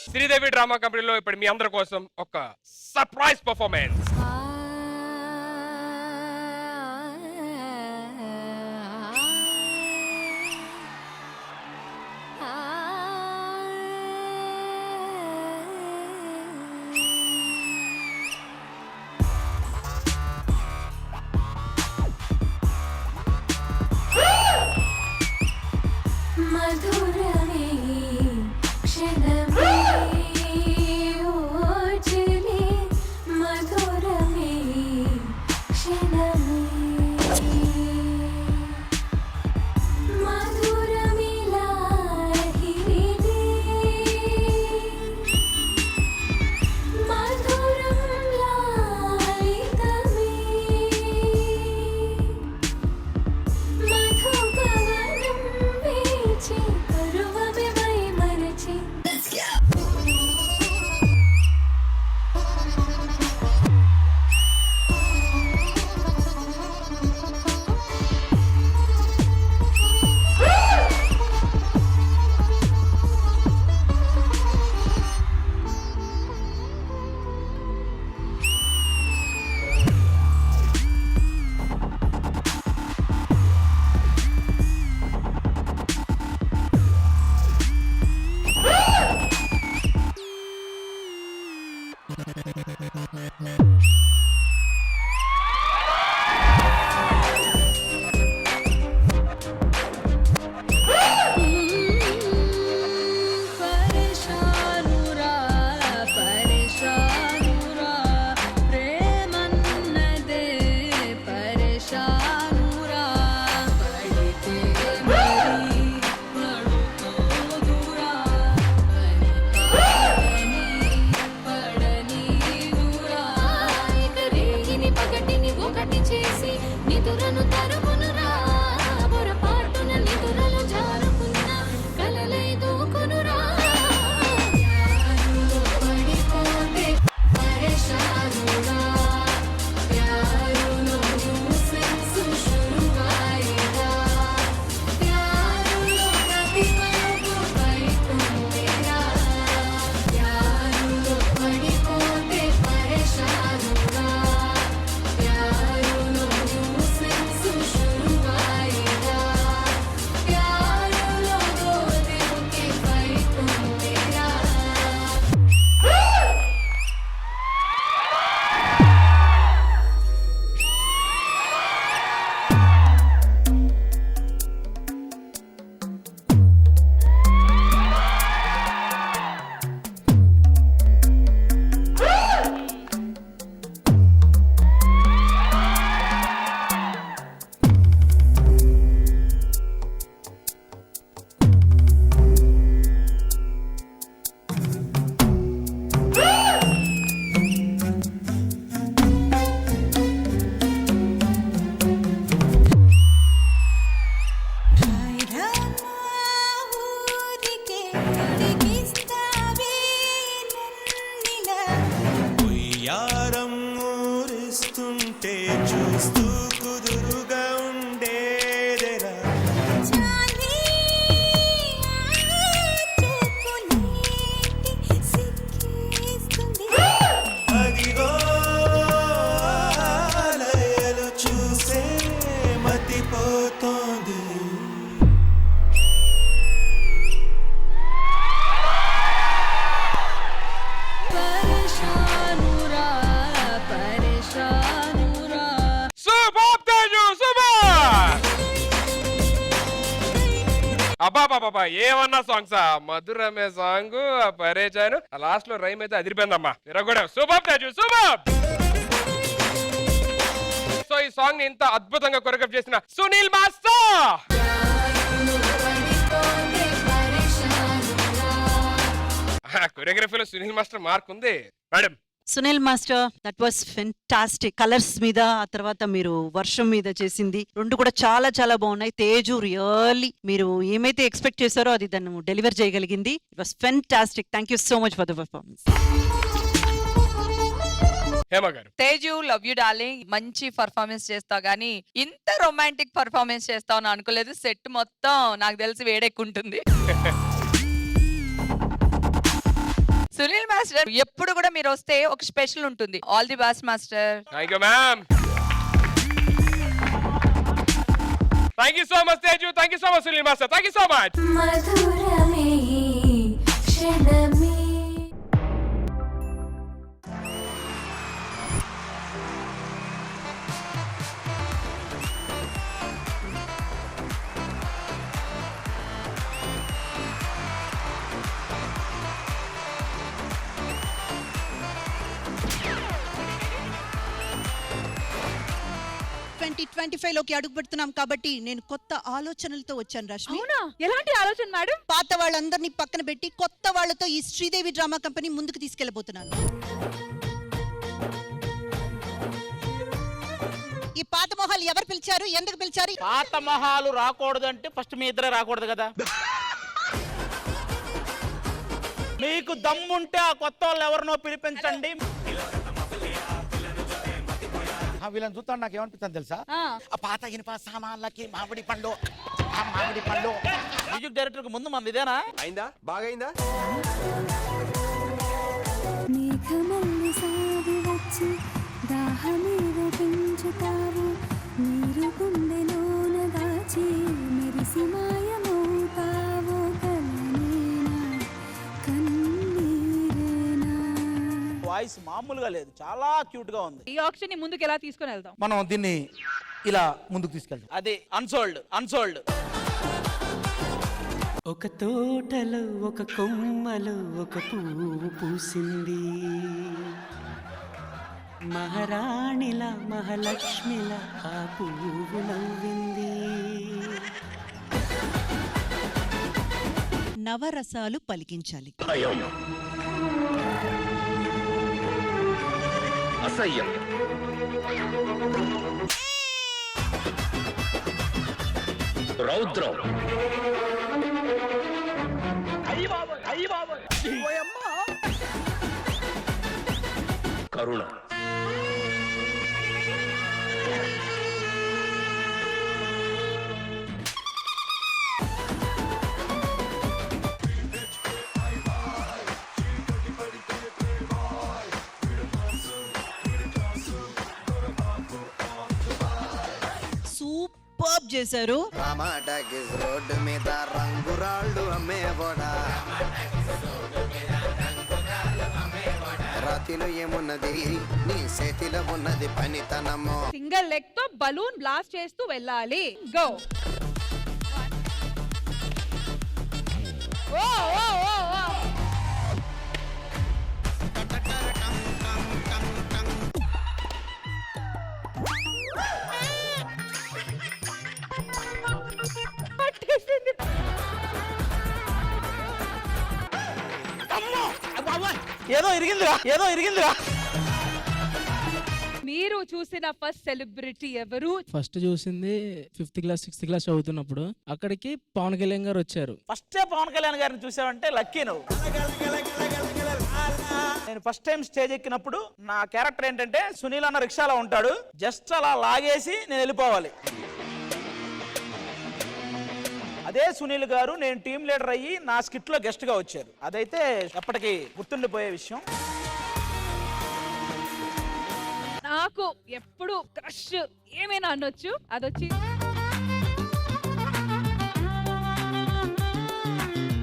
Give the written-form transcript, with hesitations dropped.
Sridevi drama కంపెనీలో ఇప్పుడు మీ అందరి కోసం ఒక సర్ప్రైజ్ పర్ఫార్మెన్స్. మధురమే క్షణమే ఓచలే మధురమే క్షణమే మధురమిలా హిరిలే మధురం లాలితమే మధుపవనం వీచి కరువమే మై మరచి పరేషానురా పరేషానురా ప్రేమన్నదే పరేషానురా పడితే మరి నడుకోదురా పడనీదురా ఇక రేగిని పగటిని ఒకటి చేసి నిదురను తరుమునురా పొరపాటున నిదురలు జారుకున్న కలలై దూకునురా ప్యారులో పడిపోతే పరేషానురా ప్యారులో న్యూసెన్స్ శురువాయిరా ప్యారులో ప్రతి మలుపు పైకుందిరా ప్యారులో పడిపోతే పరేషానురా ప్యారులో న్యూసెన్స్ శురువాయిరా ప్యారులో గోదికి పైకుందిరా ఉయ్యారం ఊరిస్తుంటే చూస్తూ కుదురుగా ఉండేదెలా అదిగో ఆలయలు చూసే మతిపోతోంది పరేషానురా పరేషానురా సూపర్ తేజు సూపర్. అబ్బా ఏమన్నా సాంగ్సా, మధురమే సాంగ్, పరేచాను లాస్ట్ లో రైమ్ అయితే అదిరిపోయిందమ్మా. విరగొడ సూపర్ తేజు సూపర్. సో ఈ సాంగ్ ని ఇంత అద్భుతంగా కొరియోగ్రాఫ్ చేసిన సునీల్ మాస్టర్. కొరియోగ్రఫీలో సునీల్ మాస్టర్ మార్క్ ఉంది madam. Sunil master, that was fantastic. Colours మీద, ఆ తర్వాత మీరు వర్షం మీద చేసింది రెండు కూడా చాలా చాలా బాగున్నాయి. తేజు రియల్లీ మీరు ఏమైతే ఎక్స్పెక్ట్ చేశారో అది దాన్ని డెలివర్ చేయగలిగింది. It was fantastic. Thank you so much for the performance. Hema garu. Teju, love you darling. మంచి పర్ఫార్మెన్స్ చేస్తావు గానీ ఇంత రొమాంటిక్ పర్ఫార్మెన్స్ చేస్తావు అని అనుకోలేదు. సెట్ మొత్తం నాకు తెలిసి వేడెక్కుంటుంది. మాస్టర్ ఎప్పుడు కూడా మీరు వస్తే ఒక స్పెషల్ ఉంటుంది. All the best master. Thank you ma'am. Thank you so much Teju. Thank you so much Sunil master. Thank you so much. మధురమే క్షణమే లోకి అడుగు పెడుతున్నాం కాబట్టి నేను కొత్త ఆలోచనలతో వచ్చాను రష్మి. అవునా? ఎలాంటి ఆలోచన మేడం? పాత వాళ్ళందరినీ పక్కన పెట్టి కొత్త వాళ్ళతో ఈ శ్రీదేవి డ్రామా కంపెనీ ముందుకు తీసుకెళ్లబోతున్నాను. ఈ పాత మొహాలు ఎవరు పిలిచారు, ఎందుకు పిలిచారు? పాత మొహాలు రాకూడదు అంటే ఫస్ట్ మీ ఇద్దరే రాకూడదు కదా. మీకు దమ్ముంటే ఆ కొత్త వాళ్ళు ఎవరినో పిలిపించండి. వీళ్ళని చూస్తాను నాకు ఏమనిపిస్తుంది తెలుసా, ఆ పాత ఇనుప సామాన్లకి మామిడి పండు, ఆ మామిడి పండు. మ్యూజిక్ డైరెక్టర్ కు ముందు మంది ఇదేనా? అయిందా? బాగైందా? మేఘమల్లి సాగి వచ్చి దాహమీద పెంచుతావు, నీరు గుండెలోన దాచి మెరిసి మాయమవుతావు, కలనేనా కన్నీరేనా. వాయిస్ మామూలుగా లేదు, చాలా క్యూట్ గా ఉంది. ఈ ఆప్షన్ ని ముందుకు ఎలా తీసుకొని వెళ్దాం? మనం దీన్ని ఇలా ముందుకు తీసుకెళ్తాం. అది అన్సోల్డ్ అన్సోల్డ్. ఒక తోటలో ఒక కొమ్మలో ఒక పువ్వు పూసింది, మహారాణిలా మహాలక్ష్మిలా ఆ పువ్వు నవ్వింది. నవరసాలు పలికించాలి. అసహ్యం. రౌద్రం. కరుణ. సూపర్బ్ చేశారు. రోడ్డు మీద రంగురాళ్ళు అమ్మేవాడా, రాతిలో ఏమున్నది నీ చేతిలో ఉన్నది పనితనము. సింగిల్ లెగ్ తో బలూన్ బ్లాస్ట్ చేస్తూ వెళ్ళాలి. గో. ఓ ఓ ఓ ఓ. ఏదో ఇరిగిందిరా, ఏదో ఇరిగిందిరా. మీరు చూసిన ఫస్ట్ సెలబ్రిటీ ఎవరు? ఫస్ట్ చూసింది 5th క్లాస్ 6th క్లాస్ చదువుతున్నప్పుడు. అక్కడికి పవన్ కళ్యాణ్ గారు వచ్చారు. ఫస్టే పవన్ కళ్యాణ్ గారిని చూసావంటే లక్కీ నువ్వు. నేను ఫస్ట్ టైం స్టేజ్ ఎక్కినప్పుడు నా క్యారెక్టర్ ఏంటంటే సునీల్ అన్న రిక్షాలో ఉంటాడు, జస్ట్ అలా లాగేసి నేను వెళ్ళిపోవాలి. అదే సునీల్ గారు నేను టీం లీడర్ అయ్యి నా స్కిట్ లో గెస్ట్ గా వచ్చారు. అదైతే ఎప్పటికీ గుర్తుండిపోయే విషయం. నాకు ఎప్పుడు క్రష్ ఏమైనా అనొచ్చు, అదొచ్చి